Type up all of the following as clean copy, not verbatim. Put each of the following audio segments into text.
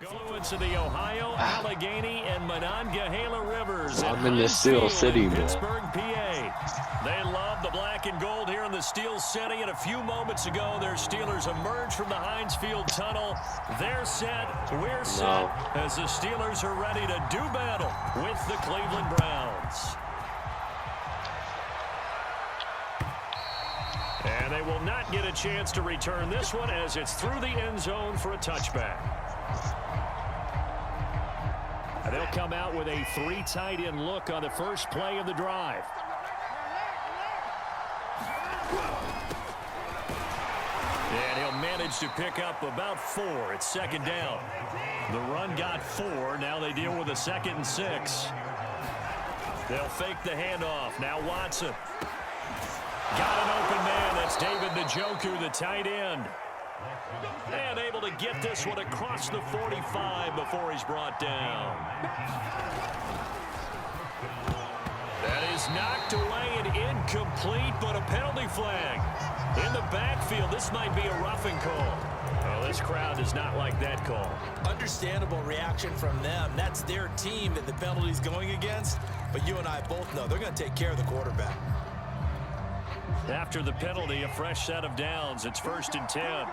Influence of the Ohio, Allegheny, and Monongahela Rivers. I'm in the Steel City, man. Pittsburgh, PA. They love the black and gold here in the Steel City. And a few moments ago, their Steelers emerged from the Heinz Field tunnel. They're set, we're set, as the Steelers are ready to do battle with the Cleveland Browns. And they will not get a chance to return this one as it's through the end zone for a touchback. And they'll come out with a 3 tight end look on the first play of the drive. And he'll manage to pick up about 4. It's second down. The run got 4. Now they deal with a 2nd and 6. They'll fake the handoff. Now Watson. Got an open man. That's David Njoku, the tight end. And able to get this one across the 45 before he's brought down. That is knocked away and incomplete, but a penalty flag. In the backfield, this might be a roughing call. Oh, this crowd does not like that call. Understandable reaction from them. That's their team that the penalty's going against. But you and I both know they're going to take care of the quarterback. After the penalty, a fresh set of downs. It's 1st and 10.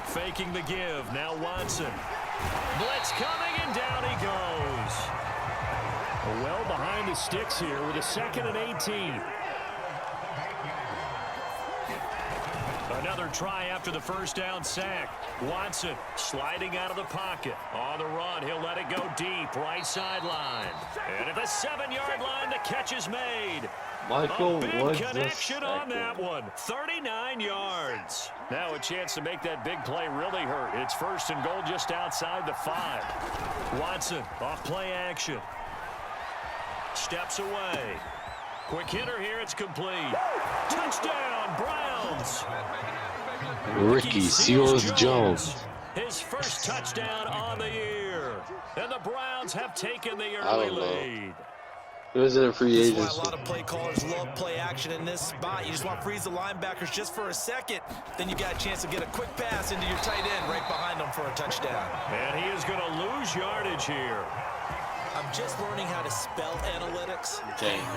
Faking the give. Now Watson. Blitz coming, and down he goes. Well behind the sticks here with a 2nd and 18. Another try after the first down sack. Watson sliding out of the pocket. On the run, he'll let it go deep. Right sideline. And at the 7-yard line, the catch is made. Michael, a big what's connection on that one. 39 yards. Now a chance to make that big play really hurt. It's 1st and goal just outside the 5. Watson off play action. Steps away. Quick hitter here. It's complete. Touchdown, Browns. Ricky Seals-Jones. His first touchdown on the year. And the Browns have taken the early lead. It was in a free agency. That's why a lot of play callers love play action in this spot. You just want to freeze the linebackers just for a second. Then you got a chance to get a quick pass into your tight end right behind them for a touchdown. And he is going to lose yardage here. I'm just learning how to spell analytics,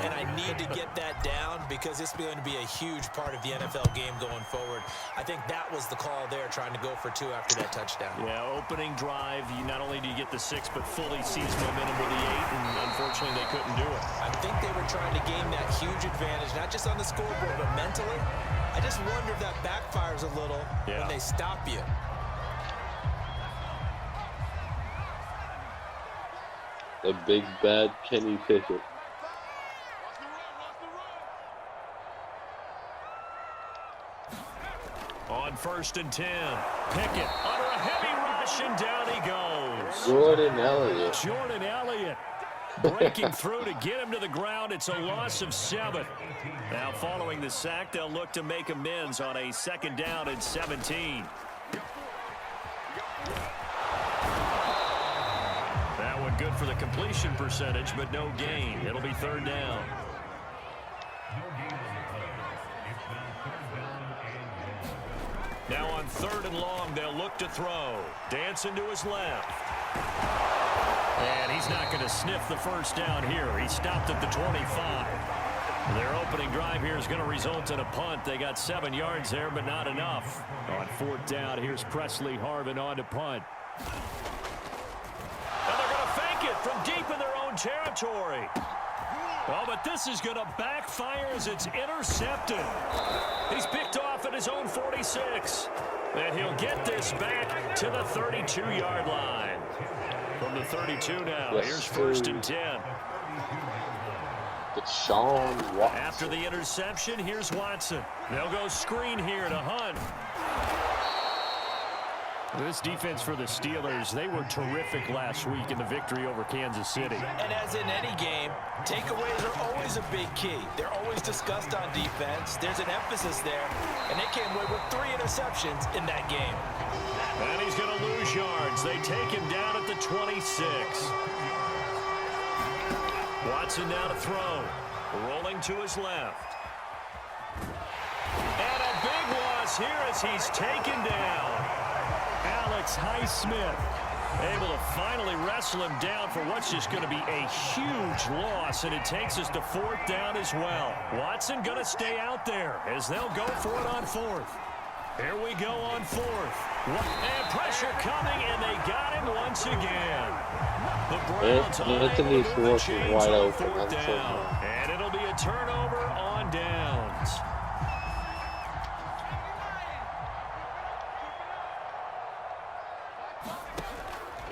and I need to get that down because it's going to be a huge part of the NFL game going forward. I think that was the call there, trying to go for 2 after that touchdown. Yeah, opening drive, not only do you get the 6, but fully seized momentum with the 8, and unfortunately they couldn't do it. I think they were trying to gain that huge advantage, not just on the scoreboard, but mentally. I just wonder if that backfires a little when they stop you. The big bad Kenny Pickett. On 1st and 10, Pickett under a heavy rush, and down he goes. Jordan Elliott. Jordan Elliott breaking through to get him to the ground. It's a loss of 7. Now following the sack, they'll look to make amends on a 2nd down and 17. Good for the completion percentage, but no gain. It'll be 3rd down. Now on 3rd and long, they'll look to throw. Dancing to his left. And he's not going to sniff the first down here. He stopped at the 25. Their opening drive here is going to result in a punt. They got 7 yards there, but not enough. On 4th down, here's Presley Harvin on to punt. From deep in their own territory. Oh, but this is going to backfire as it's intercepted. He's picked off at his own 46. And he'll get this back to the 32-yard line. From the 32 now, here's 1st and 10. It's Sean Watson. After the interception, here's Watson. They'll go screen here to Hunt. This defense for the Steelers, they were terrific last week in the victory over Kansas City. And as in any game, takeaways are always a big key. They're always discussed on defense. There's an emphasis there, and they came away with 3 interceptions in that game. And he's going to lose yards. They take him down at the 26. Watson now to throw. Rolling to his left. And a big loss here as he's taken down. Alex Highsmith able to finally wrestle him down for what's just going to be a huge loss, and it takes us to 4th down as well. Watson going to stay out there as they'll go for it on 4th. Here we go on 4th. And pressure coming, and they got him once again. The Browns Anthony's working wide open. 4th down, and it'll be a turnover on downs.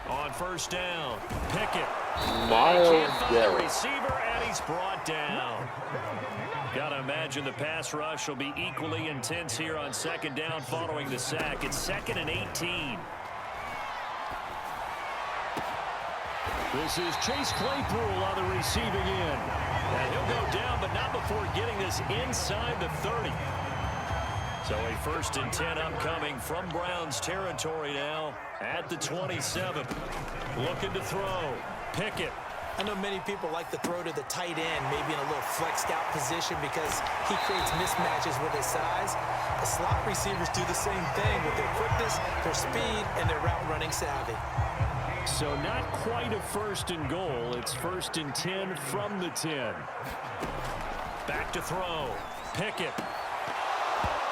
On 1st down, Pickett. Miles Can't find the receiver, and he's brought down. Got to imagine the pass rush will be equally intense here on 2nd down following the sack. It's 2nd and 18. This is Chase Claypool on the receiving end. And he'll go down, but not before getting this inside the 30. So a 1st and 10 upcoming from Browns territory now at the 27. Looking to throw. Pickett. I know many people like to throw to the tight end, maybe in a little flexed out position because he creates mismatches with his size. The slot receivers do the same thing with their quickness, their speed, and their route running savvy. So not quite a 1st and goal. It's 1st and 10 from the 10. Back to throw. Pickett.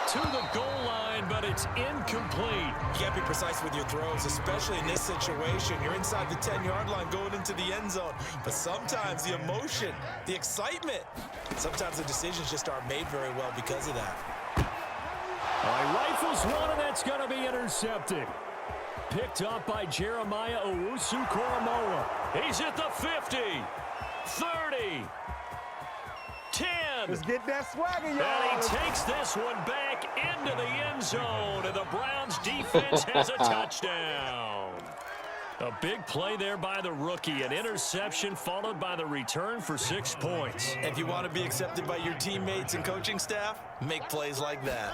To the goal line, but it's incomplete. You can't be precise with your throws, especially in this situation. You're inside the 10-yard line going into the end zone. But sometimes the emotion, the excitement, sometimes the decisions just aren't made very well because of that. All right, rifles one, and that's going to be intercepted. Picked up by Jeremiah Owusu-Koramoah. He's at the 50, 30, 10. Let's get that swagger, y'all. And he takes this one back into the end zone, and the Browns defense has a touchdown. A big play there by the rookie. An interception followed by the return for 6 points. If you want to be accepted by your teammates and coaching staff, make plays like that.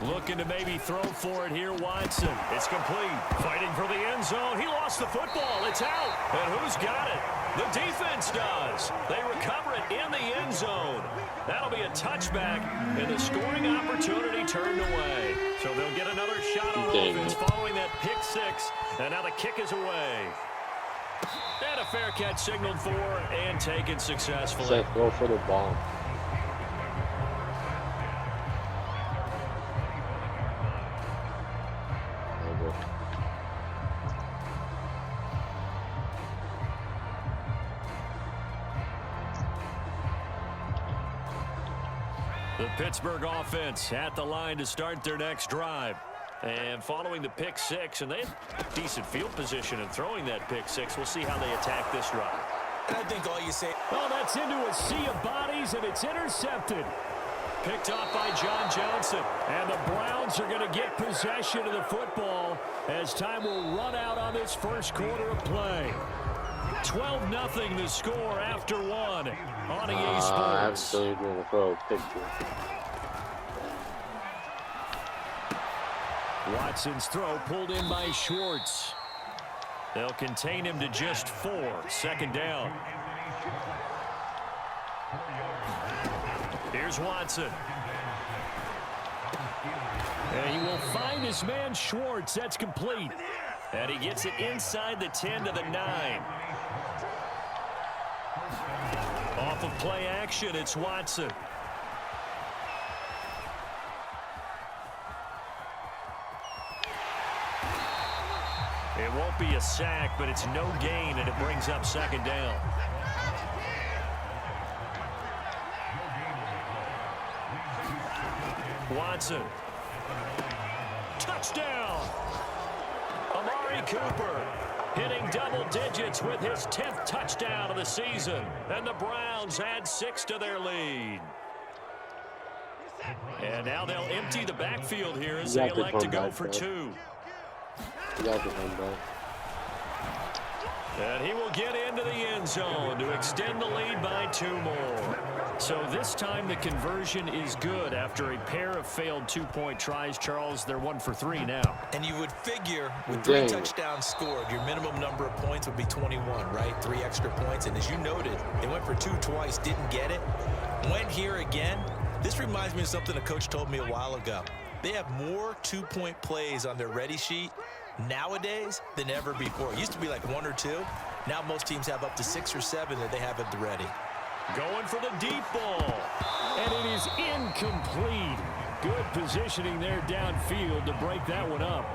Looking to maybe throw for it here, Watson. It's complete. Fighting for the end zone. He lost the football. It's out. And who's got it? The defense does. They recover it in the end zone. That'll be a touchback, and the scoring opportunity turned away. So they'll get another shot on offense following that pick 6, and now the kick is away. And a fair catch signaled for and taken successfully. Seth, go for the ball. The Pittsburgh offense at the line to start their next drive. And following the pick 6, and they have decent field position in throwing that pick 6. We'll see how they attack this drive. And I think all you say... Oh, that's into a sea of bodies, and it's intercepted. Picked off by John Johnson. And the Browns are going to get possession of the football as time will run out on this first quarter of play. 12-0 the score after 1 on EA Sports. I haven't seen you doing a throw picture. Watson's throw pulled in by Schwartz. They'll contain him to just 4. 2nd down. Here's Watson. And he will find his man Schwartz. That's complete. And he gets it inside the 10 to the 9. Off of play action, it's Watson. It won't be a sack, but it's no gain, and it brings up 2nd down. Watson. Touchdown! Amari Cooper hitting double digits with his 10th touchdown of the season. And the Browns add 6 to their lead. And now they'll empty the backfield here as they elect to go for 2. And he will get into the end zone to extend the lead by 2 more. So this time the conversion is good after a pair of failed 2-point tries. Charles, they're 1 for 3 now. And you would figure with 3 touchdowns scored, your minimum number of points would be 21, right? 3 extra points. And as you noted, they went for 2 twice, didn't get it. Went here again. This reminds me of something a coach told me a while ago. They have more 2-point plays on their ready sheet nowadays than ever before. It used to be like 1 or 2. Now most teams have up to 6 or 7 that they have at the ready. Going for the deep ball. And it is incomplete. Good positioning there downfield to break that one up.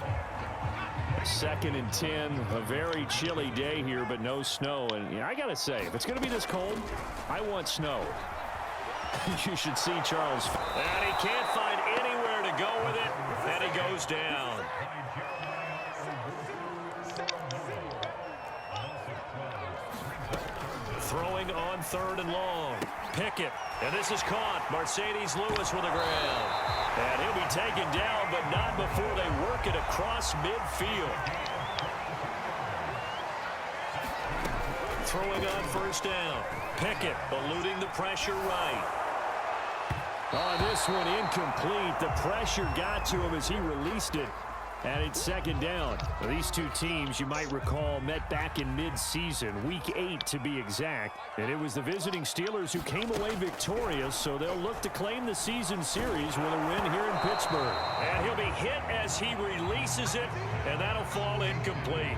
2nd and 10, a very chilly day here, but no snow. And I got to say, if it's going to be this cold, I want snow. You should see Charles. And he can't find anywhere to go with it, and he goes down. Throwing on 3rd and long. Pickett, and this is caught. Mercedes Lewis with the ground. And he'll be taken down, but not before they work it across midfield. Throwing on 1st down. Pickett eluding the pressure right. Oh, this one incomplete. The pressure got to him as he released it. And it's 2nd down. These two teams, you might recall, met back in mid-season, week 8 to be exact. And it was the visiting Steelers who came away victorious, so they'll look to claim the season series with a win here in Pittsburgh. And he'll be hit as he releases it, and that'll fall incomplete.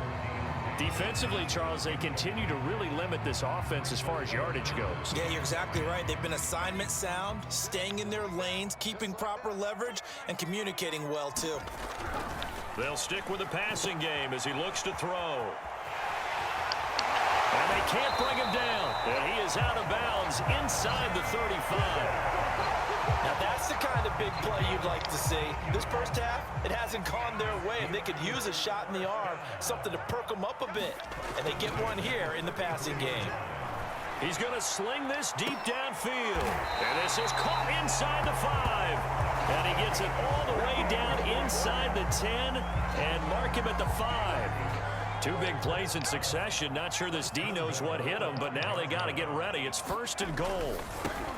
Defensively, Charles, they continue to really limit this offense as far as yardage goes. Yeah, you're exactly right. They've been assignment sound, staying in their lanes, keeping proper leverage, and communicating well, too. They'll stick with the passing game as he looks to throw. And they can't bring him down. And he is out of bounds inside the 35. Now that's the kind of big play you'd like to see. This first half, it hasn't gone their way, and they could use a shot in the arm, something to perk them up a bit. And they get one here in the passing game. He's going to sling this deep downfield. And this is caught inside the 5. And he gets it all the way down inside the 10 and mark him at the 5. 2 big plays in succession. Not sure this D knows what hit him, but now they got to get ready. It's 1st and goal.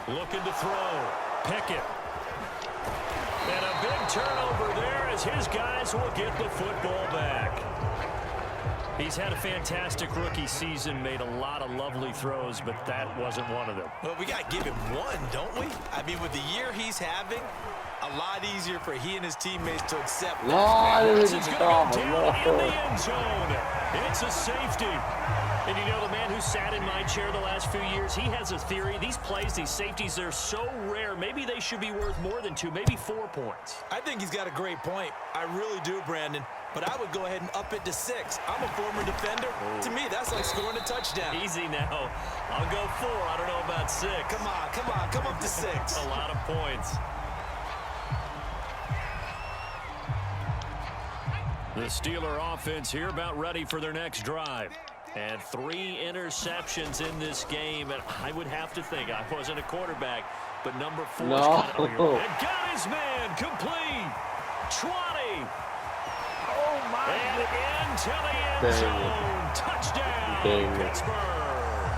Looking to throw. Pickett. And a big turnover there as his guys will get the football back. He's had a fantastic rookie season, made a lot of lovely throws, but that wasn't one of them. Well, we got to give him one, don't we? I mean, with the year he's having, a lot easier for he and his teammates to accept. It's going to go down in the end zone. It's a safety. And you know, the man who sat in my chair the last few years, he has a theory. These plays, these safeties, they're so rare. Maybe they should be worth more than 2, maybe 4 points. I think he's got a great point. I really do, Brandon. But I would go ahead and up it to 6. I'm a former defender. To me, that's like scoring a touchdown. Easy now. I'll go 4. I don't know about 6. Come on, come on. Come up to 6. A lot of points. The Steeler offense here about ready for their next drive. And 3 interceptions in this game. And I would have to think, I wasn't a quarterback, but number 4 is kind of and got his man complete. 20. Oh, my And into the end zone. Touchdown, Pittsburgh.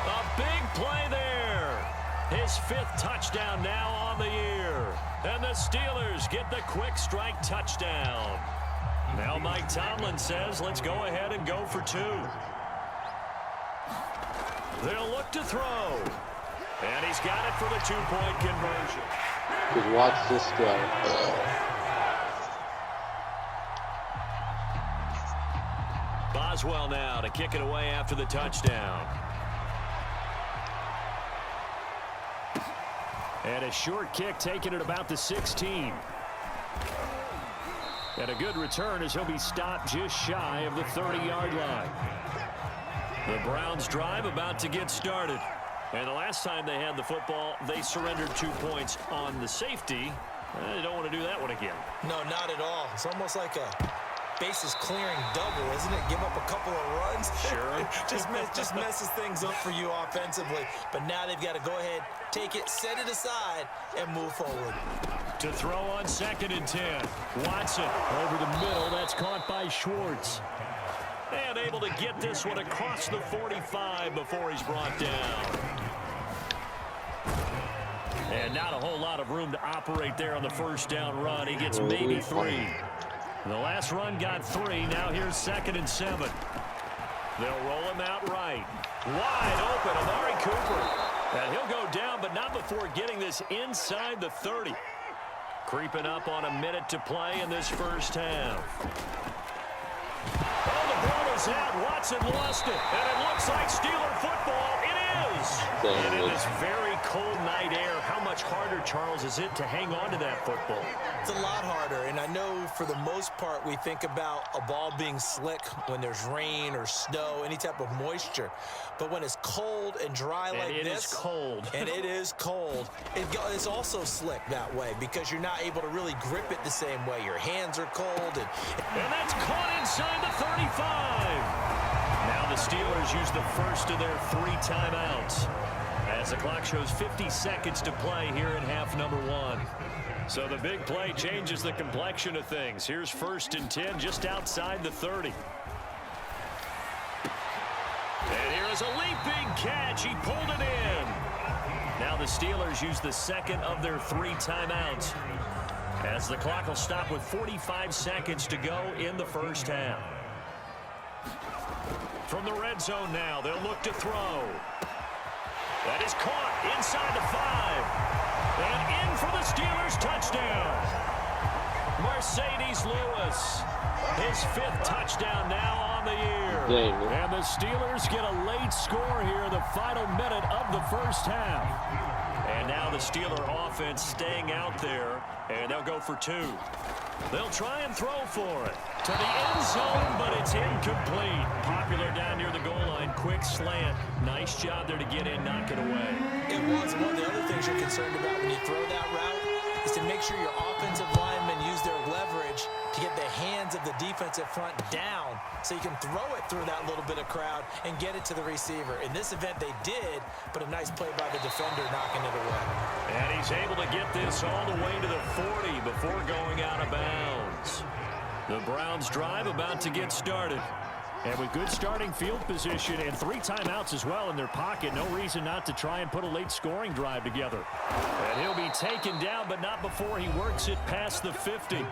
A big play there. His 5th touchdown now on the year. And the Steelers get the quick strike touchdown. Now Mike Tomlin says, let's go ahead and go for 2. They'll look to throw. And he's got it for the 2-point conversion. Just watch this guy. Boswell now to kick it away after the touchdown. And a short kick taken at about the 16. And a good return as he'll be stopped just shy of the 30-yard line. The Browns drive about to get started. And the last time they had the football, they surrendered 2 points on the safety. They don't want to do that one again. No, not at all. It's almost like a bases clearing double, isn't it? Give up a couple of runs. Sure. just messes things up for you offensively. But now they've got to go ahead, take it, set it aside, and move forward. To throw on 2nd and 10. Watson over the middle. That's caught by Schwartz. And able to get this one across the 45 before he's brought down. And not a whole lot of room to operate there on the 1st down run. He gets maybe 3. The last run got 3. Now here's 2nd and 7. They'll roll him out right. Wide open, Amari Cooper. And he'll go down, but not before getting this inside the 30. Creeping up on a minute to play in this first half. is out. Watson lost it. And it looks like Steeler football. It is. And in this very cold night air, how much harder, Charles, is it to hang on to that football? It's a lot harder, and I know for the most part we think about a ball being slick when there's rain or snow, any type of moisture. But when it's cold and dry like this, it is cold. and it is cold, it's also slick that way because you're not able to really grip it the same way. Your hands are cold. And that's caught inside the 35. Now the Steelers use the first of their 3 timeouts as the clock shows 50 seconds to play here in half number 1. So the big play changes the complexion of things. Here's 1st and 10 just outside the 30. And here is a leaping catch. He pulled it in. Now the Steelers use the second of their 3 timeouts as the clock will stop with 45 seconds to go in the first half. From the red zone now, they'll look to throw. That is caught inside the 5. And in for the Steelers touchdown. Mercedes Lewis, his 5th touchdown now on the year. And the Steelers get a late score here in the final minute of the first half. And now the Steeler offense staying out there, and they'll go for 2. They'll try and throw for it to the end zone, but it's incomplete. Popular down near the goal line, quick slant. Nice job there to get in, knock it away. It was. One of the other things you're concerned about when you throw that route is to make sure your offensive linemen use their leverage to get the hands of the defensive front down so you can throw it through that little bit of crowd and get it to the receiver. In this event, they did, but a nice play by the defender knocking it away. And he's able to get this all the way to the 40 before going out of bounds. The Browns drive about to get started. And with good starting field position and 3 timeouts as well in their pocket, no reason not to try and put a late scoring drive together. And he'll be taken down, but not before he works it past the 50.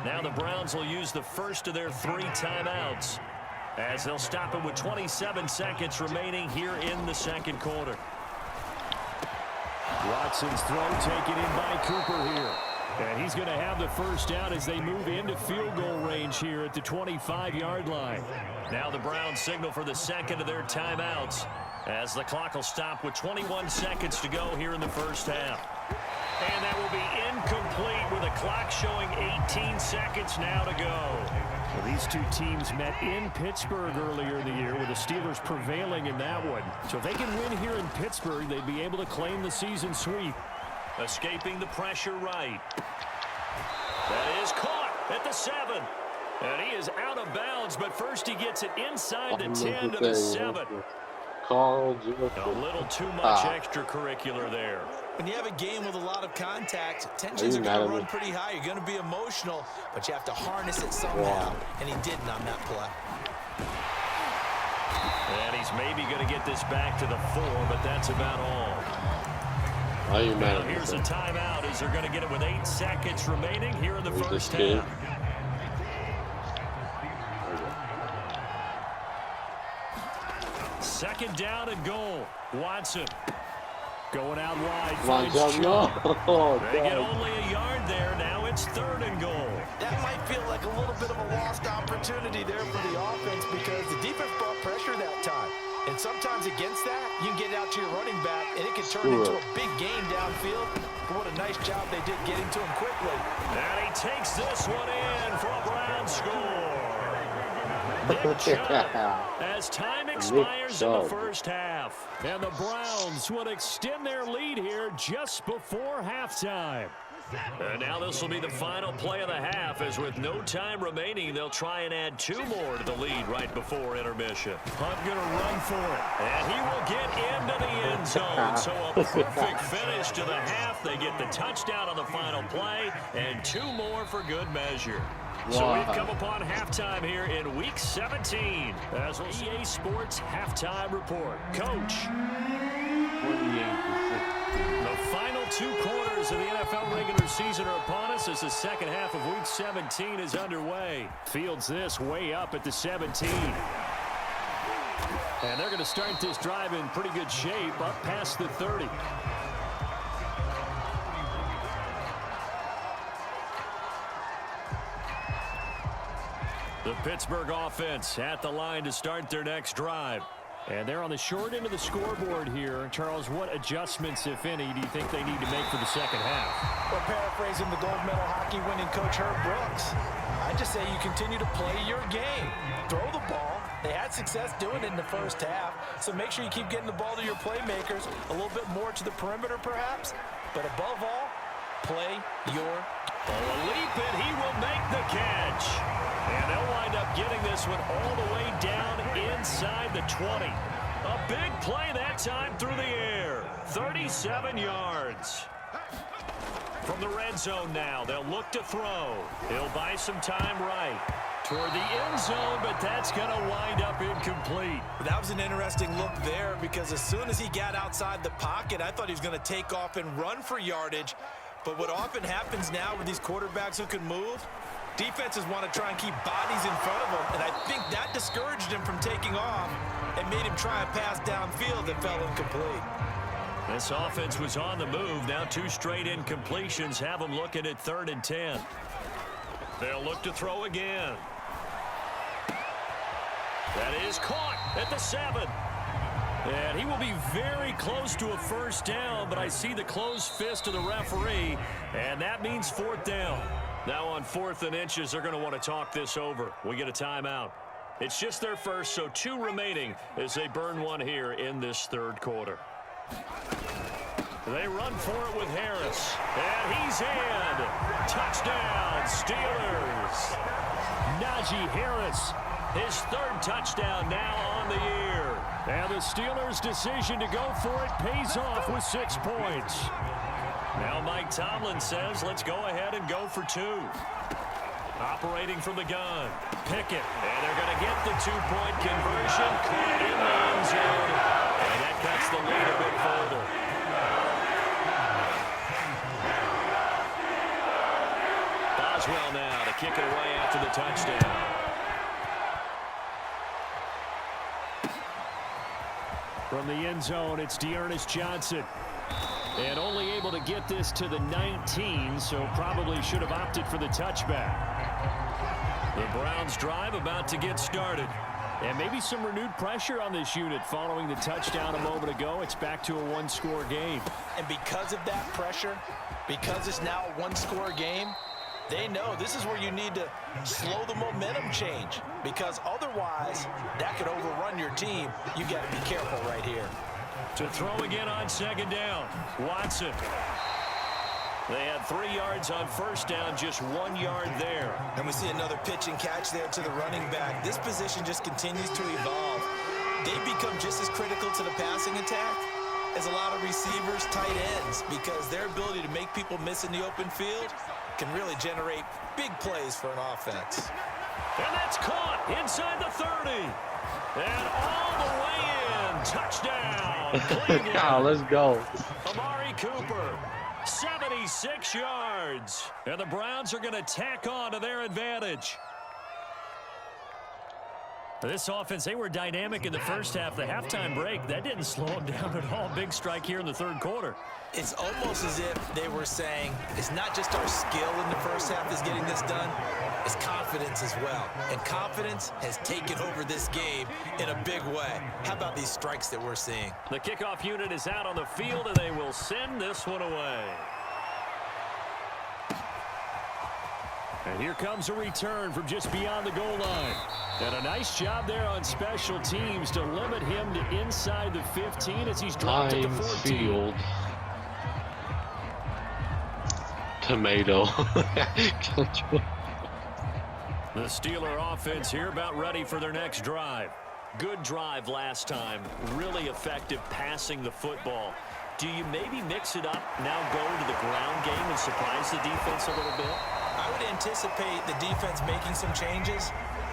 Now the Browns will use the first of their 3 timeouts as they'll stop it with 27 seconds remaining here in the second quarter. Watson's throw taken in by Cooper here. And he's going to have the first down as they move into field goal range here at the 25-yard line. Now the Browns signal for the second of their timeouts as the clock will stop with 21 seconds to go here in the first half. And that will be incomplete with a clock showing 18 seconds now to go. Well, these 2 teams met in Pittsburgh earlier in the year with the Steelers prevailing in that one. So if they can win here in Pittsburgh, they'd be able to claim the season sweep. Escaping the pressure right. That is caught at the 7. And he is out of bounds, but first he gets it inside the 10 to the 7. A little too much extracurricular there. When you have a game with a lot of contact, tensions are going to run pretty high. You're going to be emotional, but you have to harness it somehow, and he didn't on that play. And he's maybe going to get this back to the 4, but that's about all. Now here's a timeout as they're going to get it with 8 seconds remaining here in the first half. Second down and goal. Watson going out wide. They get only a yard there. Now it's 3rd and goal. That might feel like a little bit of a lost opportunity there for the offense because the defense brought pressure that time. And sometimes against that, you can get out to your running back, and it can turn into a big game downfield. But what a nice job they did getting to him quickly. And he takes this one in for a Brown score. Nick Chubb, as time expires in the first half. And the Browns would extend their lead here just before halftime. And now this will be the final play of the half, as with no time remaining, they'll try and add 2 more to the lead right before intermission. Hunt going to run for it, and he will get into the end zone. So a perfect finish to the half. They get the touchdown on the final play, and 2 more for good measure. So we've come upon halftime here in Week 17 as we'll see EA Sports Halftime Report. Coach. 28-6. The final 2 quarters of the NFL regular season are upon us as the second half of Week 17 is underway. Fields this way up at the 17. And they're going to start this drive in pretty good shape up past the 30. The Pittsburgh offense at the line to start their next drive. And they're on the short end of the scoreboard here. Charles, what adjustments, if any, do you think they need to make for the second half? Well, paraphrasing the gold medal hockey winning coach Herb Brooks, I just say you continue to play your game. Throw the ball. They had success doing it in the first half, so make sure you keep getting the ball to your playmakers, a little bit more to the perimeter perhaps, but above all, play your game. A leap, and he will make the catch. And they'll wind up getting this one all the way down inside the 20. A big play that time through the air. 37 yards. From the red zone now, they'll look to throw. He'll buy some time right toward the end zone, but that's going to wind up incomplete. That was an interesting look there because as soon as he got outside the pocket, I thought he was going to take off and run for yardage. But what often happens now with these quarterbacks who can move, defenses want to try and keep bodies in front of them, and I think that discouraged him from taking off and made him try a pass downfield that fell incomplete. This offense was on the move. Now 2 straight incompletions have them looking at 3rd and 10. They'll look to throw again. That is caught at the 7. And he will be very close to a first down, but I see the closed fist of the referee, and that means 4th down. Now on 4th and inches, they're going to want to talk this over. We get a timeout. It's just their first, so 2 remaining as they burn one here in this 3rd quarter. They run for it with Harris, and he's in. Touchdown, Steelers. Najee Harris, his 3rd touchdown now on the year. And the Steelers' decision to go for it pays off with 6 points. Now Mike Tomlin says, let's go ahead and go for 2. Operating from the gun, Pickett, and they're going to get the 2-point conversion. Caught in the end zone, and that cuts the lead a bit further. Boswell now to kick it away after the touchdown. From the end zone, it's Dearness Johnson. And only able to get this to the 19, so probably should have opted for the touchback. The Browns drive about to get started. And maybe some renewed pressure on this unit following the touchdown a moment ago. It's back to a 1-score game. And because of that pressure, because it's now a 1-score game, they know this is where you need to slow the momentum change, because otherwise that could overrun your team. You got to be careful right here. To throw again on 2nd down, Watson. They had 3 yards on first down, just 1 yard there. And we see another pitch and catch there to the running back. This position just continues to evolve. They become just as critical to the passing attack as a lot of receivers, tight ends, because their ability to make people miss in the open field can really generate big plays for an offense. And that's caught inside the 30. And all the way in. Touchdown, Cleveland. Oh, let's go. Amari Cooper, 76 yards. And the Browns are going to tack on to their advantage. This offense, they were dynamic in the first half. The halftime break, that didn't slow them down at all. Big strike here in the 3rd quarter. It's almost as if they were saying, it's not just our skill in the first half that's getting this done, it's confidence as well. And confidence has taken over this game in a big way. How about these strikes that we're seeing? The kickoff unit is out on the field, and they will send this one away. And here comes a return from just beyond the goal line. And a nice job there on special teams to limit him to inside the 15 as he's dropped at the 14. Field. Tomato. The Steeler offense here about ready for their next drive. Good drive last time. Really effective passing the football. Do you maybe mix it up, now go to the ground game and surprise the defense a little bit? I would anticipate the defense making some changes,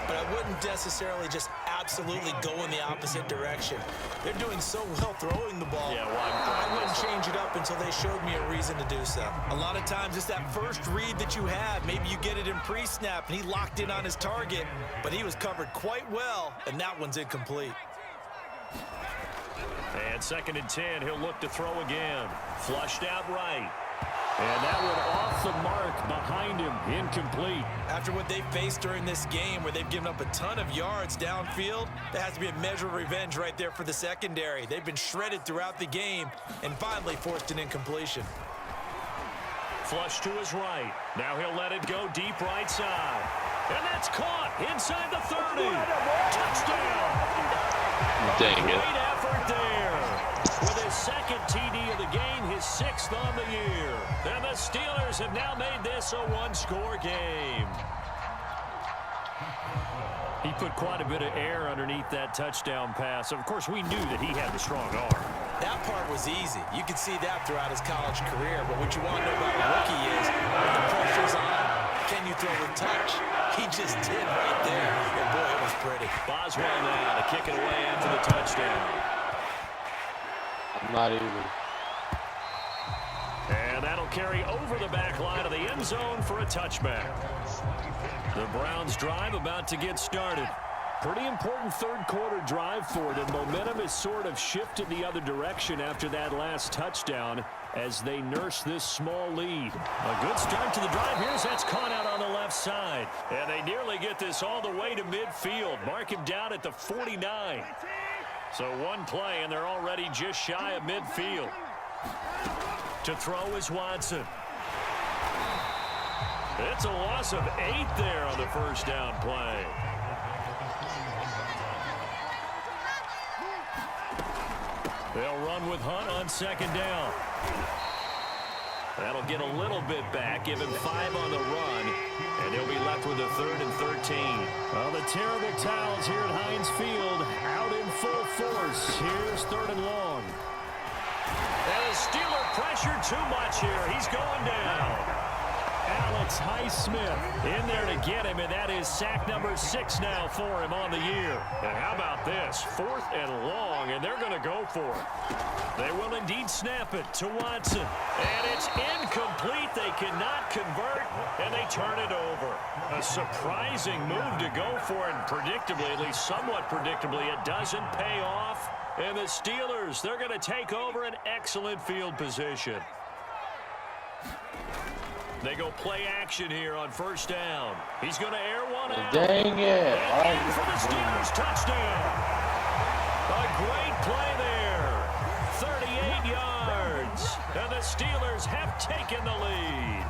but I wouldn't necessarily just absolutely go in the opposite direction. They're doing so well throwing the ball. Yeah, I wouldn't change it up until they showed me a reason to do so. A lot of times it's that first read that you have. Maybe you get it in pre-snap and he locked in on his target, but he was covered quite well, and that one's incomplete. And 2nd and 10, he'll look to throw again. Flushed out right. And that one off off the mark, behind him, incomplete. After what they faced during this game where they've given up a ton of yards downfield, there has to be a measure of revenge right there for the secondary. They've been shredded throughout the game and finally forced an incompletion. Flush to his right. Now he'll let it go deep right side. And that's caught inside the 30. Touchdown. Dang it. Great effort there. With his second TD of the game, his 6th on the year. And the Steelers have now made this a one-score game. He put quite a bit of air underneath that touchdown pass. Of course, we knew that he had the strong arm. That part was easy. You could see that throughout his college career. But what you want to know about a rookie is when the pressure's on, can you throw with touch? He just did right there. And boy, it was pretty. Boswell now to kick it away after the touchdown. I'm not even. And that'll carry over the back line of the end zone for a touchback. The Browns drive about to get started. Pretty important third-quarter drive for them. Momentum has sort of shifted the other direction after that last touchdown as they nurse this small lead. A good start to the drive. Here's that's caught out on the left side. And they nearly get this all the way to midfield. Mark him down at the 49. So one play, and they're already just shy of midfield. To throw is Watson. It's a loss of 8 there on the first down play. They'll run with Hunt on second down. That'll get a little bit back, give him 5 on the run, and he'll be left with a 3rd and 13. Well, the terrible towels here at Heinz Field out in full force. Here's 3rd and long. And the Steeler pressure too much here. He's going down. Alex Highsmith in there to get him, and that is sack number 6 now for him on the year. And how about this? 4th and long, and they're going to go for it. They will indeed snap it to Watson. And it's incomplete. They cannot convert, and they turn it over. A surprising move to go for it, and predictably, at least somewhat predictably, it doesn't pay off. And the Steelers, they're going to take over an excellent field position. They go play action here on first down. He's going to air one out. Dang it. And in for the Steelers touchdown. A great play there. 38 yards. And the Steelers have taken the lead.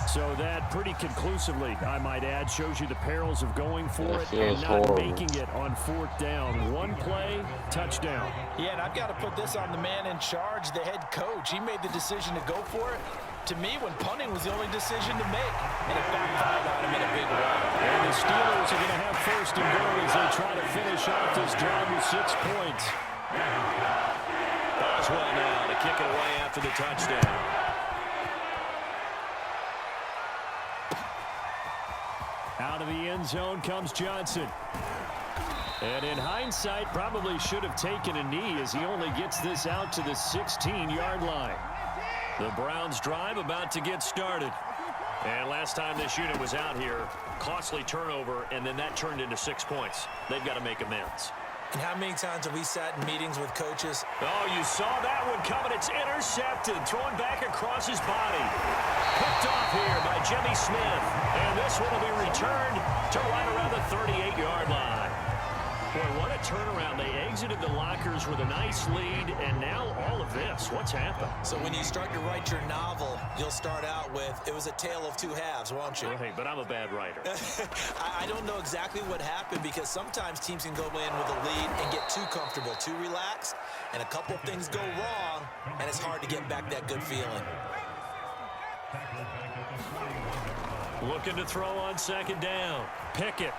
So that pretty conclusively, I might add, shows you the perils of going for it and not making it on 4th down. One play, touchdown. Yeah, and I've got to put this on the man in charge, the head coach. He made the decision to go for it. To me, when punting was the only decision to make, and it backfired on him in a big way. And the Steelers are going to have 1st and goal as they try to finish off this drive with 6 points. Boswell now to kick it away after the touchdown. Out of the end zone comes Johnson. And in hindsight, probably should have taken a knee as he only gets this out to the 16-yard line. The Browns drive about to get started. And last time this unit was out here, costly turnover, and then that turned into 6 points. They've got to make amends. And how many times have we sat in meetings with coaches? Oh, you saw that one coming. It's intercepted, thrown back across his body. Picked off here by Jimmy Smith. And this one will be returned to right around the 38-yard line. Boy, what a turnaround. They exited the lockers with a nice lead, and now all of this. What's happened? So when you start to write your novel, you'll start out with, it was a tale of 2 halves, won't you? Right, but I'm a bad writer. I don't know exactly what happened because sometimes teams can go in with a lead and get too comfortable, too relaxed, and a couple things go wrong, and it's hard to get back that good feeling. Looking to throw on second down. Pickett.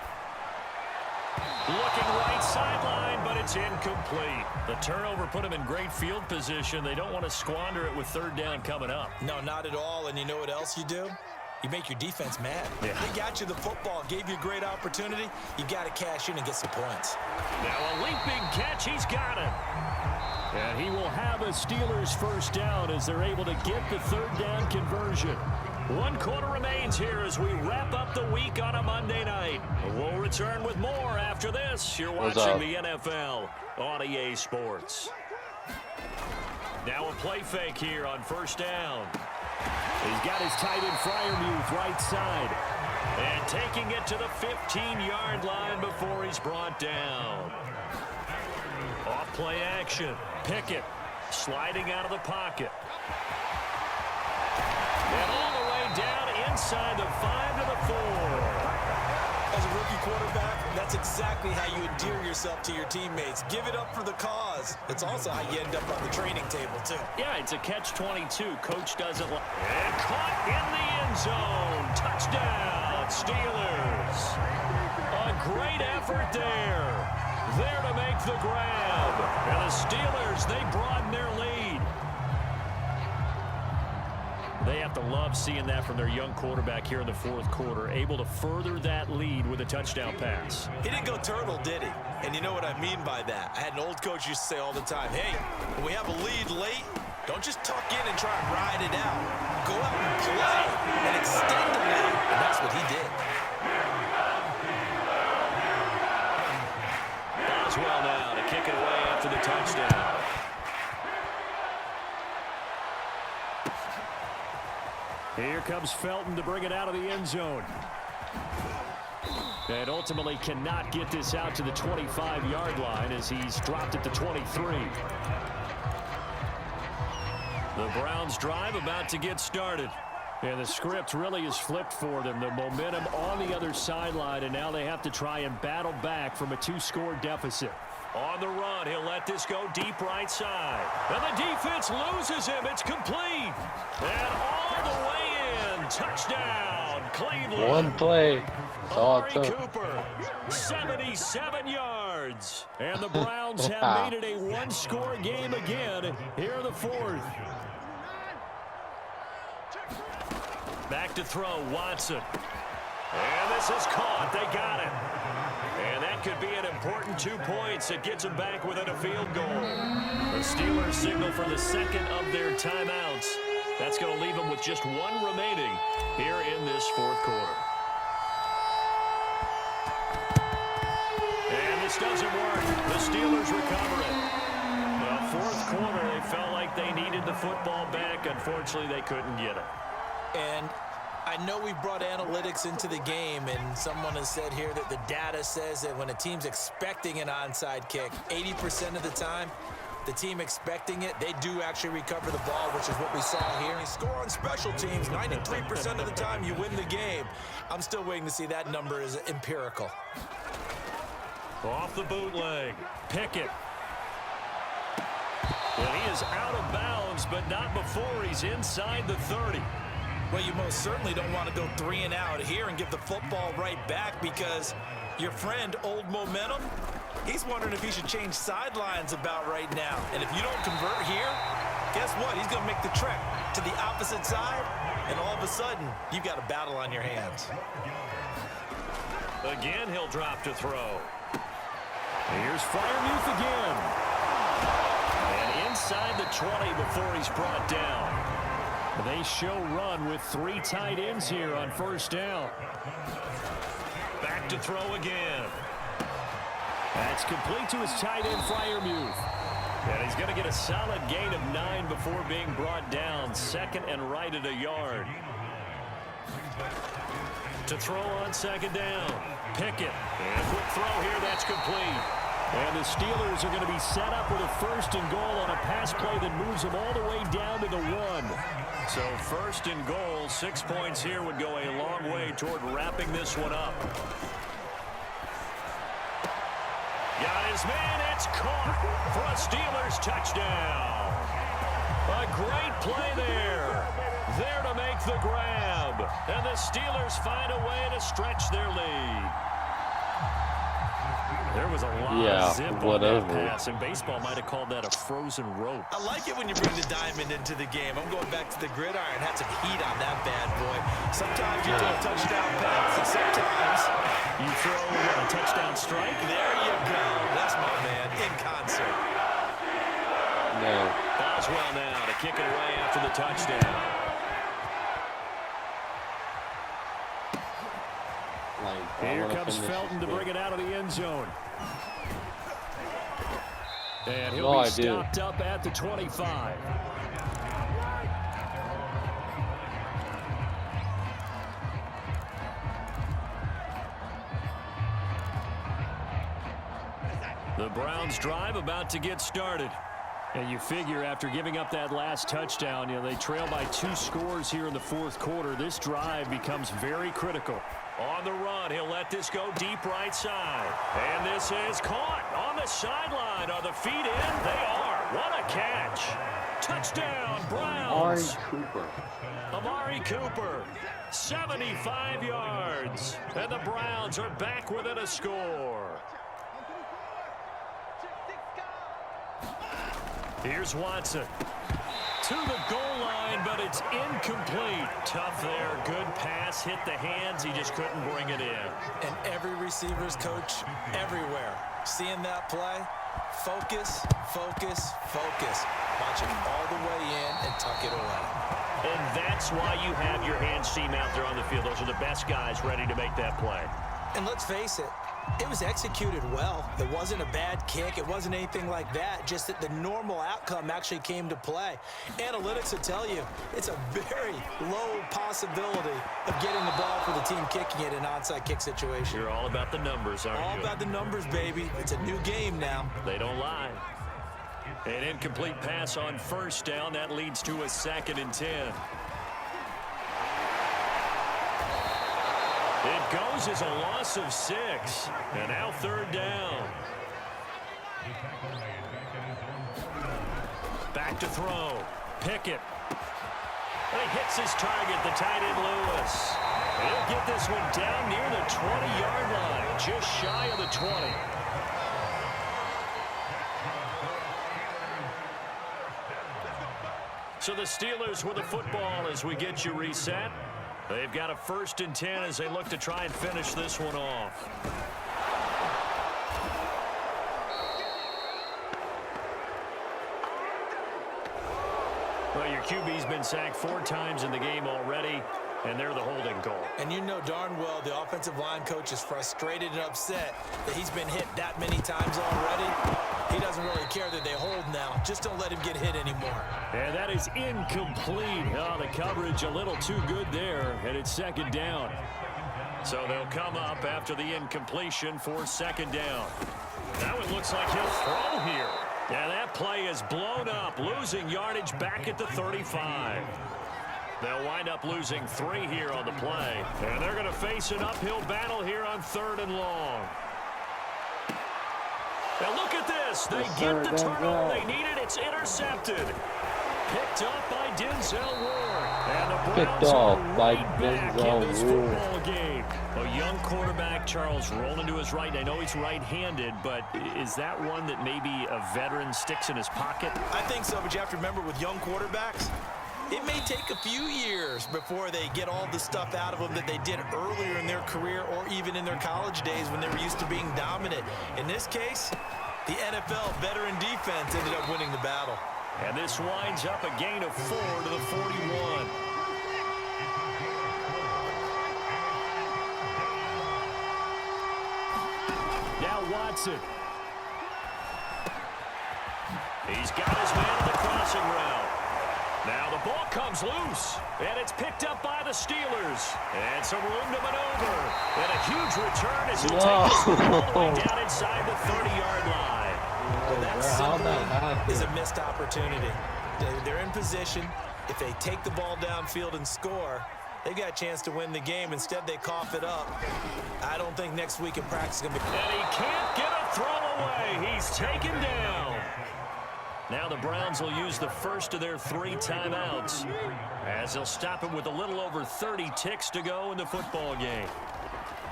Looking right sideline, but it's incomplete. The turnover put them in great field position. They don't want to squander it with 3rd down coming up. No, not at all. And you know what else you do? You make your defense mad. Yeah. They got you the football, gave you a great opportunity. You got to cash in and get some points. Now a leaping catch. He's got it. And he will have a Steelers 1st down as they're able to get the 3rd down conversion. 1 quarter remains here as we wrap up the week on a Monday night. We'll return with more after this. You're watching the NFL on EA Sports. Now a play fake here on 1st down. He's got his tight end Freiermuth right side. And taking it to the 15-yard line before he's brought down. Off play action. Pickett sliding out of the pocket. And all the way down inside the 5 to the 4. As a rookie quarterback, that's exactly how you endear yourself to your teammates. Give it up for the cause. It's also how you end up on the training table, too. Yeah, it's a catch-22. Coach doesn't like. And caught in the end zone. Touchdown, Steelers. A great effort there. There to make the grab. And the Steelers, they broaden their lead. They have to love seeing that from their young quarterback here in the fourth quarter, able to further that lead with a touchdown pass. He didn't go turtle, did he? And you know what I mean by that. I had an old coach used to say all the time, hey, when we have a lead late, don't just tuck in and try and ride it out. Go out and play and extend the lead. And that's what he did. Boswell now to kick it away after the touchdown. Here comes Felton to bring it out of the end zone. And ultimately cannot get this out to the 25-yard line as he's dropped at the 23. The Browns drive about to get started. And the script really is flipped for them. The momentum on the other sideline, and now they have to try and battle back from a 2-score deficit. On the run, he'll let this go deep right side. And the defense loses him. It's complete. And all the way in. Touchdown, Cleveland. One play. That's all it took. Cooper, 77 yards. And the Browns have made it a one-score game again here in the fourth. Back to throw, Watson. And this is caught. They got it. And that could be an important 2 points. It gets them back within a field goal. The Steelers signal for the second of their timeouts. That's going to leave them with just one remaining here in this fourth quarter. And this doesn't work. The Steelers recover it. The fourth quarter, they felt like they needed the football back. Unfortunately, they couldn't get it. And I know we brought analytics into the game, and someone has said here that the data says that when a team's expecting an onside kick, 80% of the time, the team expecting it, they do actually recover the ball, which is what we saw here. You score on special teams, 93% of the time you win the game. I'm still waiting to see that number is empirical. Off the bootleg, Pickett. And he is out of bounds, but not before he's inside the 30. Well, you most certainly don't want to go 3 and out here and give the football right back, because your friend, Old Momentum, he's wondering if he should change sidelines about right now. And if you don't convert here, guess what? He's going to make the trek to the opposite side, and all of a sudden, you've got a battle on your hands. Again, he'll drop to throw. Here's Freiermuth again. And inside the 20 before he's brought down. They show run with 3 tight ends here on first down. Back to throw again. That's complete to his tight end, Freiermuth. And he's going to get a solid gain of 9 before being brought down. Second and right at a yard. To throw on second down. Pickett. And a quick throw here. That's complete. And the Steelers are going to be set up with a first and goal on a pass play that moves them all the way down to the 1. So first and goal, 6 points here would go a long way toward wrapping this one up. Got his man, it's caught for a Steelers touchdown. A great play there. There to make the grab. And the Steelers find a way to stretch their lead. There was a lot of zip on that pass, and baseball might have called that a frozen rope. I like it when you bring the diamond into the game. I'm going back to the gridiron. Had some heat on that bad boy. Sometimes you throw a touchdown pass, and sometimes you throw a touchdown strike. There you go. That's my man in concert. No. Boswell now to kick it away after the touchdown. Here comes Felton to bring it out of the end zone. And he'll be stopped up at the 25. The Browns drive about to get started. And you figure after giving up that last touchdown, they trail by 2 scores here in the fourth quarter. This drive becomes very critical. On the run, he'll let this go deep right side. And this is caught on the sideline. Are the feet in? They are. What a catch. Touchdown, Browns. Amari Cooper, 75 yards. And the Browns are back within a score. Here's Watson. To the goal line, but it's incomplete. Tough there. Good pass. Hit the hands. He just couldn't bring it in. And every receiver's coach everywhere. Seeing that play, focus, focus, focus. Watch it all the way in and tuck it away. And that's why you have your hands team out there on the field. Those are the best guys ready to make that play. And let's face it, it was executed well. It wasn't a bad kick. It wasn't anything like that. Just that the normal outcome actually came to play. Analytics will tell you it's a very low possibility of getting the ball for the team kicking it in an onside kick situation. You're all about the numbers, aren't you? All about the numbers, baby. It's a new game now. They don't lie. An incomplete pass on first down. That leads to a 2nd and 10. It goes as a loss of 6. And now 3rd down. Back to throw. Pickett. And he hits his target, the tight end Lewis. And he'll get this one down near the 20-yard line, just shy of the 20. So the Steelers with the football as we get you reset. They've got a 1st and 10 as they look to try and finish this one off. Well, your QB's been sacked 4 times in the game already, and they're the holding goal. And you know darn well the offensive line coach is frustrated and upset that he's been hit that many times already. He doesn't really care that they hold now. Just don't let him get hit anymore. And that is incomplete. Oh, the coverage a little too good there, and it's 2nd down. So they'll come up after the incompletion for 2nd down. Now it looks like he'll throw here. Yeah, that play is blown up, losing yardage back at the 35. They'll wind up losing 3 here on the play. And they're going to face an uphill battle here on 3rd and long. Now look at this. They get the turnover they needed. It's intercepted. Picked up by Denzel Ward. And the Browns are right back in this football game. A young quarterback, Charles, rolling to his right. I know he's right-handed, but is that one that maybe a veteran sticks in his pocket? I think so, but you have to remember with young quarterbacks, it may take a few years before they get all the stuff out of them that they did earlier in their career or even in their college days when they were used to being dominant. In this case, the NFL veteran defense ended up winning the battle. And this winds up a gain of 4 to the 41. Now Watson. He's got his man on the crossing route. Now the ball comes loose, and it's picked up by the Steelers. And some room to maneuver. And a huge return as he'll take this one all the way down inside the 30-yard line. Well, that simply is a missed opportunity. They're in position. If they take the ball downfield and score, they've got a chance to win the game. Instead, they cough it up. I don't think next week in practice is going to be... And he can't get a throw away. He's taken down. Now the Browns will use the first of their 3 timeouts as they'll stop it with a little over 30 ticks to go in the football game.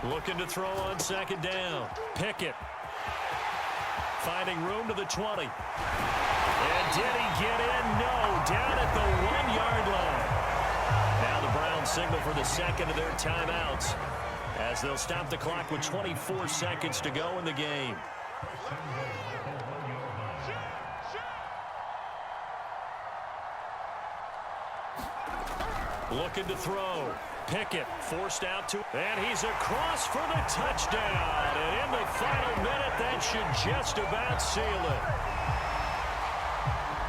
Looking to throw on 2nd down. Pickett. Finding room to the 20. And did he get in? No. Down at the 1-yard line. Now the Browns signal for the 2nd of their timeouts as they'll stop the clock with 24 seconds to go in the game. Looking to throw. Pickett forced out to, and he's across for the touchdown. And in the final minute, that should just about seal it.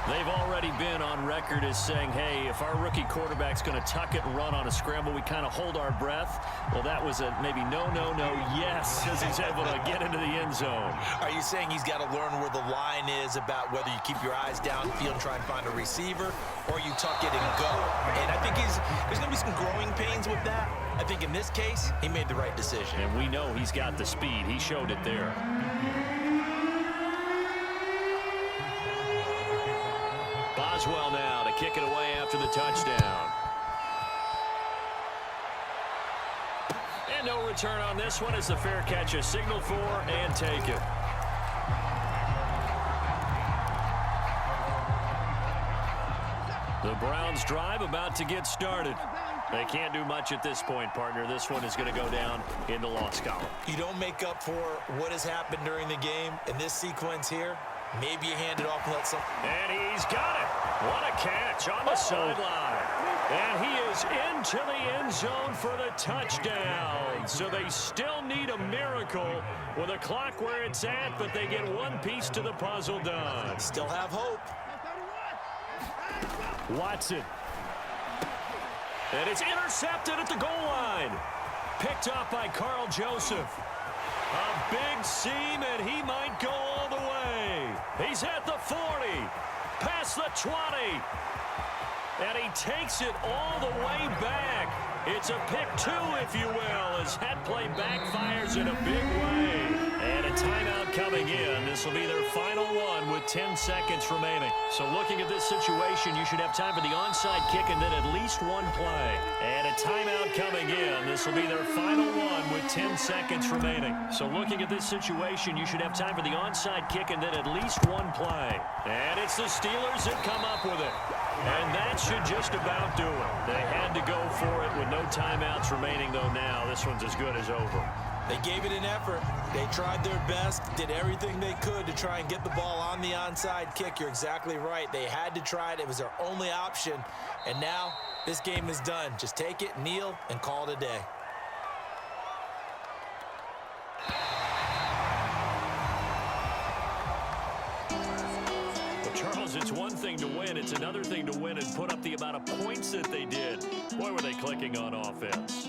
They've already been on record as saying, hey, if our rookie quarterback's going to tuck it and run on a scramble, we kind of hold our breath. Well, that was a maybe no, yes, as he's able to get into the end zone. Are you saying he's got to learn where the line is about whether you keep your eyes downfield and try and find a receiver, or you tuck it and go? And I think there's going to be some growing pains with that. I think in this case, he made the right decision. And we know he's got the speed. He showed it there. Boswell now to kick it away after the touchdown. And no return on this one as the fair catch is signaled for and taken. The Browns drive about to get started. They can't do much at this point, partner. This one is going to go down in the loss column. You don't make up for what has happened during the game in this sequence here. Maybe you hand it off and let some. And he's got it. What a catch on the sideline. And he is into the end zone for the touchdown. So they still need a miracle with a clock where it's at, but they get one piece to the puzzle done. Still have hope. Watson. And it's intercepted at the goal line. Picked up by Carl Joseph. A big seam, and he might go all the way. He's at the 40, past the 20, and he takes it all the way back. It's a pick two, if you will, as that play backfires in a big way. And a timeout coming in. This will be their final one with 10 seconds remaining. So looking at this situation, you should have time for the onside kick and then at least one play. And a timeout coming in. This will be their final one with 10 seconds remaining. So looking at this situation, you should have time for the onside kick and then at least one play. And it's the Steelers that come up with it. And that should just about do it. They had to go for it with no timeouts remaining, though now this one's as good as over. They gave it an effort. They tried their best, did everything they could to try and get the ball on the onside kick. You're exactly right. They had to try it. It was their only option. And now this game is done. Just take it, kneel, and call it a day. Charles, it's one thing to win. It's another thing to win and put up the amount of points that they did. Boy, were they clicking on offense.